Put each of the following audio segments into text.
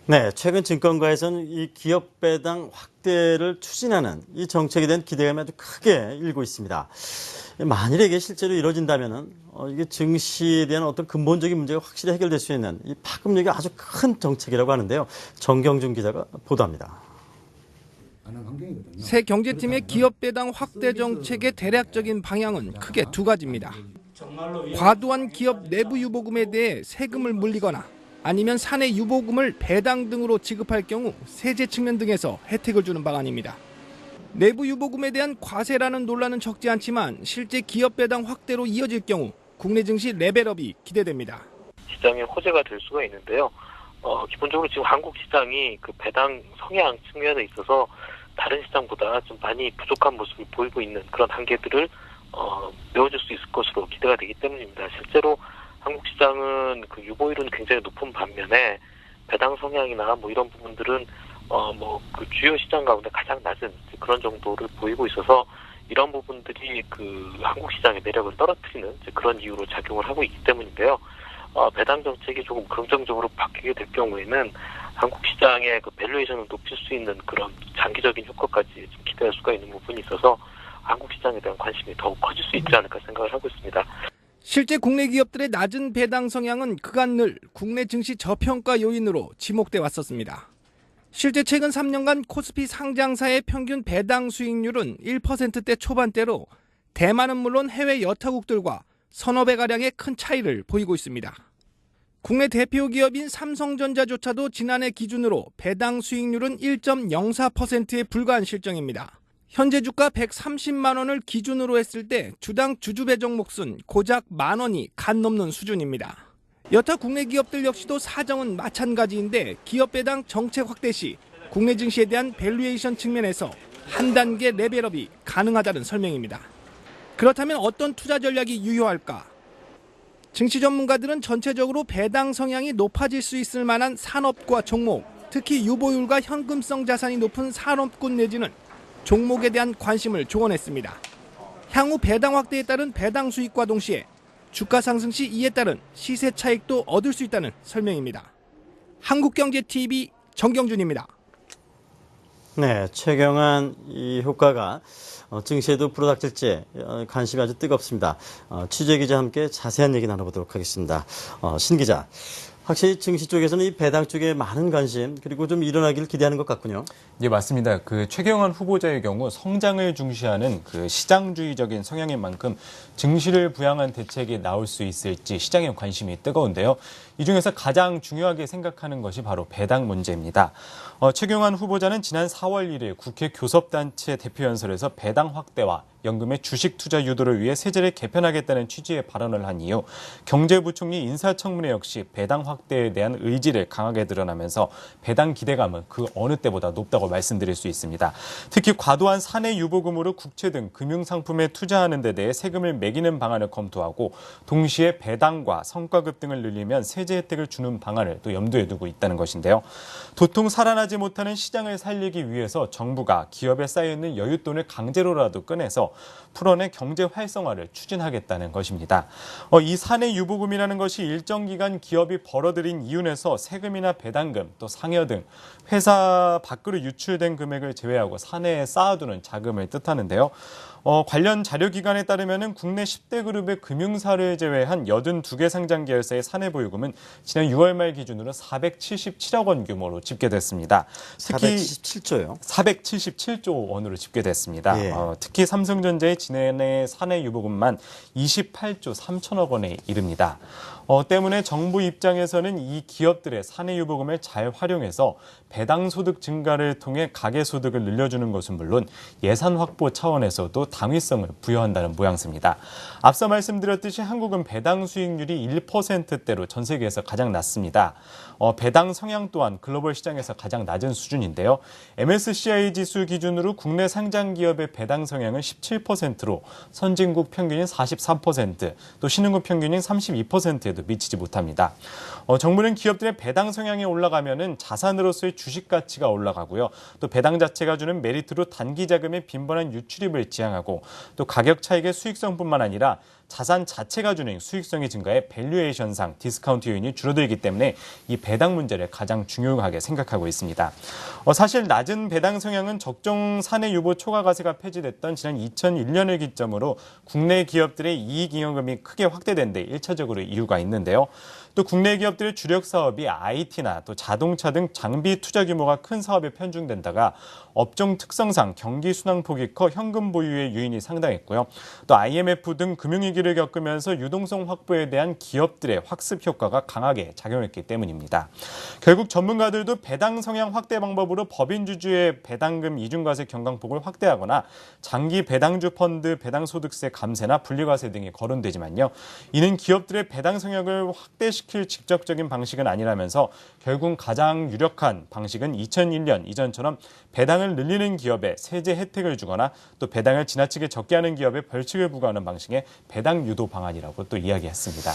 네, 최근 증권가에서는 이 기업 배당 확대를 추진하는 이 정책에 대한 기대감이 아주 크게 일고 있습니다. 만일에 이게 실제로 이루어진다면은 이게 증시에 대한 어떤 근본적인 문제가 확실히 해결될 수 있는 이 파급력이 아주 큰 정책이라고 하는데요. 정경준 기자가 보도합니다. 새 경제팀의 기업 배당 확대 정책의 대략적인 방향은 크게 두 가지입니다. 과도한 기업 내부 유보금에 대해 세금을 물리거나 아니면 사내 유보금을 배당 등으로 지급할 경우 세제 측면 등에서 혜택을 주는 방안입니다. 내부 유보금에 대한 과세라는 논란은 적지 않지만 실제 기업 배당 확대로 이어질 경우 국내 증시 레벨업이 기대됩니다. 시장의 호재가 될 수가 있는데요. 기본적으로 지금 한국 시장이 그 배당 성향 측면에 있어서 다른 시장보다 좀 많이 부족한 모습을 보이고 있는 그런 한계들을 메워줄 수 있을 것으로 기대가 되기 때문입니다. 실제로 한국 시장은 그 유보율은 굉장히 높은 반면에 배당 성향이나 뭐 이런 부분들은 그 주요 시장 가운데 가장 낮은 그런 정도를 보이고 있어서 이런 부분들이 그 한국 시장의 매력을 떨어뜨리는 그런 이유로 작용을 하고 있기 때문인데요. 배당 정책이 조금 긍정적으로 바뀌게 될 경우에는 한국 시장의 그 밸류에이션을 높일 수 있는 그런 장기적인 효과까지 좀 기대할 수가 있는 부분이 있어서 한국 시장에 대한 관심이 더욱 커질 수 있지 않을까 생각을 하고 있습니다. 실제 국내 기업들의 낮은 배당 성향은 그간 늘 국내 증시 저평가 요인으로 지목돼 왔었습니다. 실제 최근 3년간 코스피 상장사의 평균 배당 수익률은 1%대 초반대로 대만은 물론 해외 여타국들과 서너 배 가량의 큰 차이를 보이고 있습니다. 국내 대표 기업인 삼성전자조차도 지난해 기준으로 배당 수익률은 1.04%에 불과한 실정입니다. 현재 주가 130만 원을 기준으로 했을 때 주당 주주배정 몫은 고작 10,000원이 간 넘는 수준입니다. 여타 국내 기업들 역시도 사정은 마찬가지인데 기업 배당 정책 확대 시 국내 증시에 대한 밸류에이션 측면에서 한 단계 레벨업이 가능하다는 설명입니다. 그렇다면 어떤 투자 전략이 유효할까? 증시 전문가들은 전체적으로 배당 성향이 높아질 수 있을 만한 산업과 종목, 특히 유보율과 현금성 자산이 높은 산업군 내지는 종목에 대한 관심을 조언했습니다. 향후 배당 확대에 따른 배당 수익과 동시에 주가 상승 시 이에 따른 시세 차익도 얻을 수 있다는 설명입니다. 한국경제TV 정경준입니다. 네, 최경환 이 효과가 증시에도 불어닥칠지 관심이 아주 뜨겁습니다. 취재 기자와 함께 자세한 얘기 나눠보도록 하겠습니다. 신 기자, 확실히 증시 쪽에서는 이 배당 쪽에 많은 관심 그리고 좀 일어나기를 기대하는 것 같군요. 예, 맞습니다. 그 최경환 후보자의 경우 성장을 중시하는 그 시장주의적인 성향인 만큼 증시를 부양한 대책이 나올 수 있을지 시장의 관심이 뜨거운데요. 이 중에서 가장 중요하게 생각하는 것이 바로 배당 문제입니다. 최경환 후보자는 지난 4월 1일 국회 교섭단체 대표연설에서 배당 확대와 연금의 주식 투자 유도를 위해 세제를 개편하겠다는 취지의 발언을 한 이후 경제부총리 인사청문회 역시 배당 확대에 대한 의지를 강하게 드러나면서 배당 기대감은 그 어느 때보다 높다고 말씀드릴 수 있습니다. 특히 과도한 사내 유보금으로 국채 등 금융상품에 투자하는 데 대해 세금을 매기는 방안을 검토하고 동시에 배당과 성과급 등을 늘리면 세제 혜택을 주는 방안을 또 염두에 두고 있다는 것인데요. 도통 살아나지 못하는 시장을 살리기 위해서 정부가 기업에 쌓여있는 여윳돈을 강제로라도 꺼내서 풀어내 경제 활성화를 추진하겠다는 것입니다. 이 사내 유보금이라는 것이 일정 기간 기업이 벌어들인 이윤에서 세금이나 배당금, 또 상여 등 회사 밖으로 유출된 금액을 제외하고 사내에 쌓아두는 자금을 뜻하는데요. 관련 자료기관에 따르면 국내 10대 그룹의 금융사를 제외한 82개 상장 계열사의 사내 보유금은 지난 6월 말 기준으로 477억 원 규모로 집계됐습니다. 특히 477조요? 477조 원으로 집계됐습니다. 예. 특히 삼성전자의 지난해 사내 유보금만 28조 3천억 원에 이릅니다. 때문에 정부 입장에서는 이 기업들의 사내 유보금을 잘 활용해서 배당 소득 증가를 통해 가계 소득을 늘려주는 것은 물론 예산 확보 차원에서도 당위성을 부여한다는 모양새입니다. 앞서 말씀드렸듯이 한국은 배당 수익률이 1%대로 전 세계에서 가장 낮습니다. 배당 성향 또한 글로벌 시장에서 가장 낮은 수준인데요. MSCI 지수 기준으로 국내 상장 기업의 배당 성향은 17%로 선진국 평균인 44%, 또 신흥국 평균인 32%에도 미치지 못합니다. 정부는 기업들의 배당 성향이 올라가면은 자산으로서의 주식 가치가 올라가고요. 또 배당 자체가 주는 메리트로 단기 자금의 빈번한 유출입을 지향하고 또 가격 차익의 수익성뿐만 아니라 자산 자체가 주는 수익성이 증가해 밸류에이션상 디스카운트 요인이 줄어들기 때문에 이 배당 문제를 가장 중요하게 생각하고 있습니다. 사실 낮은 배당 성향은 적정 사내 유보 초과과세가 폐지됐던 지난 2001년을 기점으로 국내 기업들의 이익잉여금이 크게 확대된 데 1차적으로 이유가 있는데요. 또 국내 기업들의 주력 사업이 IT나 또 자동차 등 장비 투자 규모가 큰 사업에 편중된다가 업종 특성상 경기 순항폭이 커 현금 보유의 유인이 상당했고요. 또 IMF 등 금융위기를 겪으면서 유동성 확보에 대한 기업들의 학습 효과가 강하게 작용했기 때문입니다. 결국 전문가들도 배당 성향 확대 방법으로 법인 주주의 배당금 이중과세 경강폭을 확대하거나 장기 배당주 펀드 배당소득세 감세나 분리과세 등이 거론되지만요. 이는 기업들의 배당 성향을 확대시킬 직접적인 방식은 아니라면서 결국 가장 유력한 방식은 2001년 이전처럼 배당을 늘리는 기업에 세제 혜택을 주거나 또 배당을 지나치게 적게 하는 기업에 벌칙을 부과하는 방식의 배당 유도 방안이라고 또 이야기했습니다.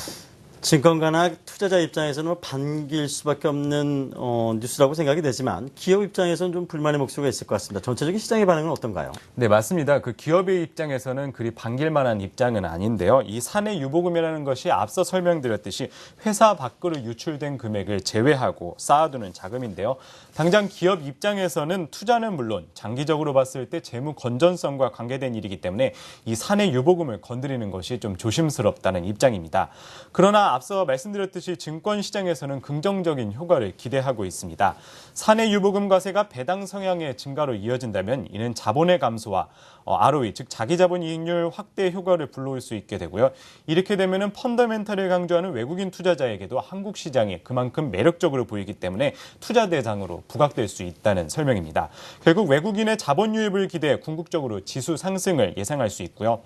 증권가나 투자자 입장에서는 반길 수밖에 없는 뉴스라고 생각이 되지만 기업 입장에서는 좀 불만의 목소리가 있을 것 같습니다. 전체적인 시장의 반응은 어떤가요? 네, 맞습니다. 그 기업의 입장에서는 그리 반길 만한 입장은 아닌데요. 이 사내 유보금이라는 것이 앞서 설명드렸듯이 회사 밖으로 유출된 금액을 제외하고 쌓아두는 자금인데요. 당장 기업 입장에서는 투자는 물론 장기적으로 봤을 때 재무 건전성과 관계된 일이기 때문에 이 사내 유보금을 건드리는 것이 좀 조심스럽다는 입장입니다. 그러나 앞서 말씀드렸듯이 증권시장에서는 긍정적인 효과를 기대하고 있습니다. 사내 유보금 과세가 배당 성향의 증가로 이어진다면 이는 자본의 감소와 ROE, 즉 자기자본 이익률 확대 효과를 불러올 수 있게 되고요. 이렇게 되면 펀더멘탈을 강조하는 외국인 투자자에게도 한국 시장이 그만큼 매력적으로 보이기 때문에 투자 대상으로 부각될 수 있다는 설명입니다. 결국 외국인의 자본 유입을 기대해 궁극적으로 지수 상승을 예상할 수 있고요.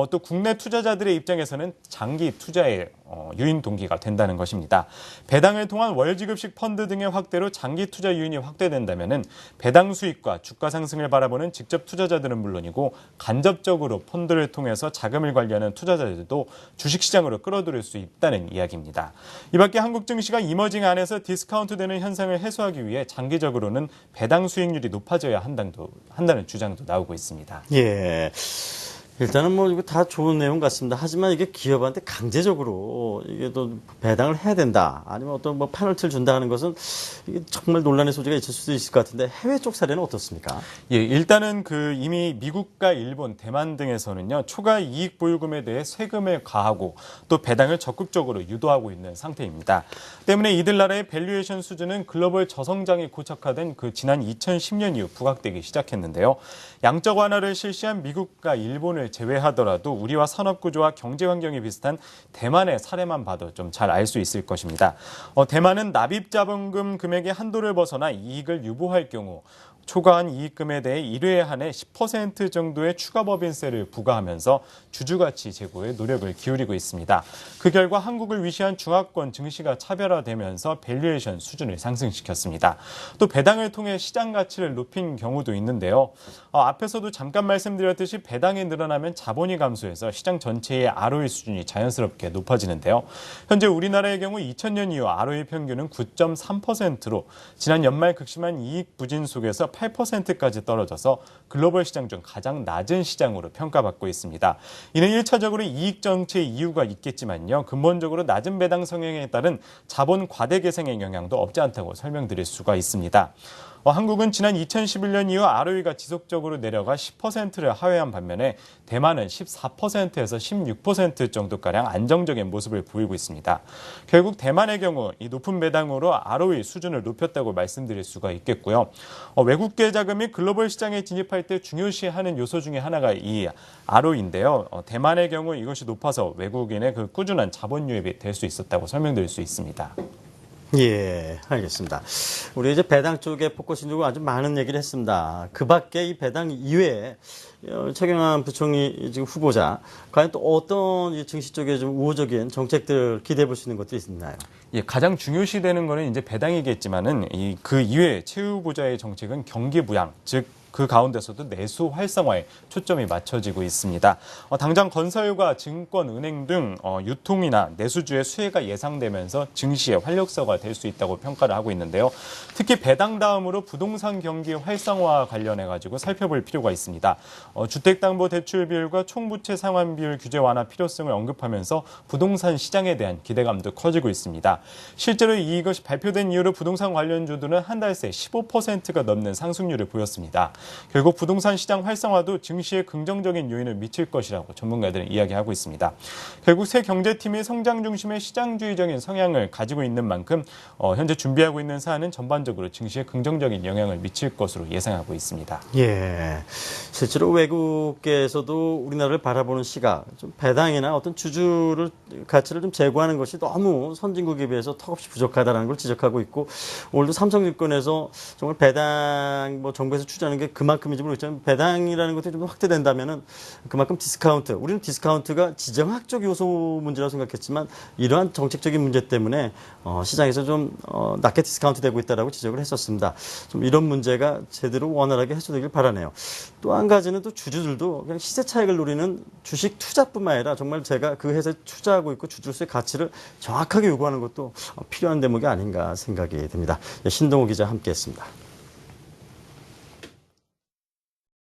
또 국내 투자자들의 입장에서는 장기 투자에 유인 동기가 된다는 것입니다. 배당을 통한 월지급식 펀드 등의 확대로 장기 투자 유인이 확대된다면 배당 수익과 주가 상승을 바라보는 직접 투자자들은 물론이고 간접적으로 펀드를 통해서 자금을 관리하는 투자자들도 주식시장으로 끌어들일 수 있다는 이야기입니다. 이 밖에 한국 증시가 이머징 안에서 디스카운트되는 현상을 해소하기 위해 장기적으로는 배당 수익률이 높아져야 한다는 주장도 나오고 있습니다. 예. 일단은 뭐 이거 다 좋은 내용 같습니다. 하지만 이게 기업한테 강제적으로 이게 또 배당을 해야 된다. 아니면 어떤 뭐 페널티를 준다 하는 것은 이게 정말 논란의 소지가 있을 수도 있을 것 같은데 해외 쪽 사례는 어떻습니까? 예, 일단은 이미 미국과 일본, 대만 등에서는요, 초과 이익 보유금에 대해 세금을 가하고 또 배당을 적극적으로 유도하고 있는 상태입니다. 때문에 이들 나라의 밸류에이션 수준은 글로벌 저성장이 고착화된 지난 2010년 이후 부각되기 시작했는데요. 양적 완화를 실시한 미국과 일본을 제외하더라도 우리와 산업 구조와 경제 환경이 비슷한 대만의 사례만 봐도 좀 잘 알 수 있을 것입니다. 대만은 납입 자본금 금액의 한도를 벗어나 이익을 유보할 경우 초과한 이익금에 대해 1회에 한해 10% 정도의 추가 법인세를 부과하면서 주주가치 제고에 노력을 기울이고 있습니다. 그 결과 한국을 위시한 중화권 증시가 차별화되면서 밸류에이션 수준을 상승시켰습니다. 또 배당을 통해 시장 가치를 높인 경우도 있는데요. 앞에서도 잠깐 말씀드렸듯이 배당이 늘어나면 자본이 감소해서 시장 전체의 ROE 수준이 자연스럽게 높아지는데요. 현재 우리나라의 경우 2000년 이후 ROE 평균은 9.3%로 지난 연말 극심한 이익 부진 속에서 8%까지 떨어져서 글로벌 시장 중 가장 낮은 시장으로 평가받고 있습니다. 이는 1차적으로 이익 정체의 이유가 있겠지만요. 근본적으로 낮은 배당 성향에 따른 자본 과대 계승의 영향도 없지 않다고 설명드릴 수가 있습니다. 한국은 지난 2011년 이후 ROE가 지속적으로 내려가 10%를 하회한 반면에 대만은 14%에서 16% 정도가량 안정적인 모습을 보이고 있습니다. 결국 대만의 경우 이 높은 배당으로 ROE 수준을 높였다고 말씀드릴 수가 있겠고요. 외국계 자금이 글로벌 시장에 진입할 때 중요시하는 요소 중에 하나가 이 ROE인데요. 대만의 경우 이것이 높아서 외국인의 꾸준한 자본 유입이 될 수 있었다고 설명드릴 수 있습니다. 예, 알겠습니다. 우리 이제 배당 쪽에 포커싱 두고 아주 많은 얘기를 했습니다. 그 밖에 이 배당 이외에 최경환 부총리 지금 후보자, 과연 또 어떤 이 증시 쪽에 좀 우호적인 정책들을 기대해 볼 수 있는 것들이 있나요? 예, 가장 중요시되는 거는 이제 배당이겠지만은 그 이외에 최 후보자의 정책은 경기 부양, 즉 그 가운데서도 내수 활성화에 초점이 맞춰지고 있습니다. 당장 건설과 증권, 은행 등 유통이나 내수주의 수혜가 예상되면서 증시의 활력소가 될 수 있다고 평가를 하고 있는데요. 특히 배당 다음으로 부동산 경기 활성화 관련해 가지고 살펴볼 필요가 있습니다. 주택담보대출 비율과 총부채 상환 비율 규제 완화 필요성을 언급하면서 부동산 시장에 대한 기대감도 커지고 있습니다. 실제로 이것이 발표된 이후로 부동산 관련주들은 한 달 새 15%가 넘는 상승률을 보였습니다. 결국 부동산 시장 활성화도 증시에 긍정적인 요인을 미칠 것이라고 전문가들은 이야기하고 있습니다. 결국 새 경제팀이 성장 중심의 시장주의적인 성향을 가지고 있는 만큼 현재 준비하고 있는 사안은 전반적으로 증시에 긍정적인 영향을 미칠 것으로 예상하고 있습니다. 예. 실제로 외국계에서도 우리나라를 바라보는 시각, 좀 배당이나 어떤 주주를 가치를 좀 제고하는 것이 너무 선진국에 비해서 턱없이 부족하다는 걸 지적하고 있고, 오늘도 삼성증권에서 정말 배당 정부에서 추진하는 게 그만큼인지 모르겠지만 배당이라는 것들이 좀 확대된다면은 그만큼 디스카운트, 우리는 디스카운트가 지정학적 요소 문제라고 생각했지만 이러한 정책적인 문제 때문에 시장에서 좀 낮게 디스카운트 되고 있다라고 지적을 했었습니다. 좀 이런 문제가 제대로 원활하게 해소되길 바라네요. 또 한 가지는 또 주주들도 그냥 시세 차익을 노리는 주식 투자뿐만 아니라 정말 제가 그 회사에 투자하고 있고 주주로서의 가치를 정확하게 요구하는 것도 필요한 대목이 아닌가 생각이 듭니다. 신동호 기자 함께했습니다.